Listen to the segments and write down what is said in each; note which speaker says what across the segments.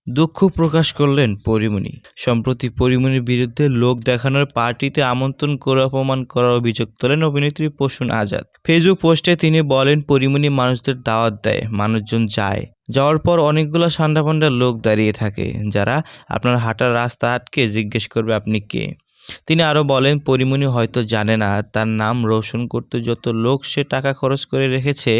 Speaker 1: দুঃখ প্রকাশ করলেন পরীমনি। সম্প্রতি পরীমনির বিরুদ্ধে লোক দেখানোর পার্টিতে আমন্ত্রণ করে অপমান করার অভিযোগ তোলেন অভিনেত্রী প্রসূন আজাদ। ফেসবুক পোস্টে তিনি বলেন, পরীমনি মানুষদের দাওয়াত দেয়, মানুষজন যায়, যাওয়ার পর অনেকগুলো সান্ডাপান্ডা লোক দাঁড়িয়ে থাকে, যারা আপনার হাঁটার রাস্তা আটকে জিজ্ঞেস করবে আপনি কে। তিনি আরও বলেন, পরীমনি হয়তো জানে না তার নাম রোশন করতে যত লোক সে টাকা খরচ করে রেখেছে,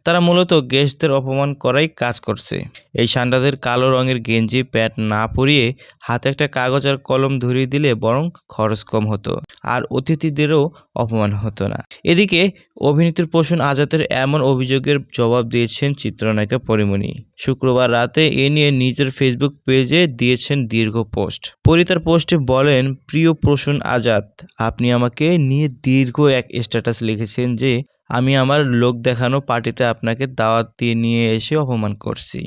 Speaker 1: তারা মূলত গেস্টদের অপমান করাই কাজ করছে। এই সান্ডাদের কালো রঙের গেঞ্জি প্যান্ট না পরিয়ে হাতে একটা কাগজ আর কলম ধরিয়ে দিলে বরং খরচ কম হতো, আর অতিথিদেরও অপমান হতো না। এদিকে অভিনেত্রী প্রসূন আজাদের এমন অভিযোগের জবাব দিয়েছেন চিত্রনায়িকা পরীমনি। শুক্রবার রাতে এ নিয়ে নিজের ফেসবুক পেজে দিয়েছেন দীর্ঘ পোস্ট। পরি তার পোস্টে বলেন, প্রিয় প্রসূন আজাদ, আপনি আমাকে নিয়ে দীর্ঘ এক স্ট্যাটাস লিখেছেন যে আমি আমার লোক দেখানো পার্টিতে আপনাকে দাওয়াত দিয়ে নিয়ে এসে অপমান করছি।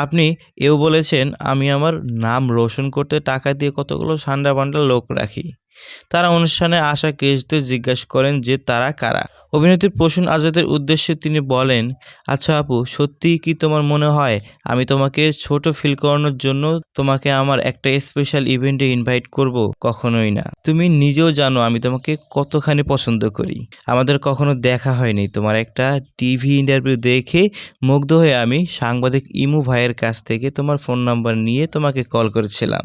Speaker 1: আপনি এও বলেছেন আমি আমার নাম রোশন করতে টাকা দিয়ে কতগুলো সান্ডাবান্ডা লোক রাখি। তারা অনুষ্ঠানে আসা গেস্টদের জিজ্ঞাসা করেন যে তারা কারা। অভিনেত্রী প্রসূন আজাদের উদ্দেশ্যে তিনি বলেন, আচ্ছা আপু, সত্যিই কি তোমার মনে হয় আমি তোমাকে ছোট ফিল করানোর জন্য তোমাকে আমার একটা স্পেশাল ইভেন্টে ইনভাইট করব? কখনোই না। তুমি নিজেও জানো আমি তোমাকে কতখানি পছন্দ করি। আমাদের কখনো দেখা হয়নি। তোমার একটা টিভি ইন্টারভিউ দেখে মুগ্ধ হয়ে আমি সাংবাদিক ইমু ভাইয়ের কাছ থেকে তোমার ফোন নাম্বার নিয়ে তোমাকে কল করেছিলাম।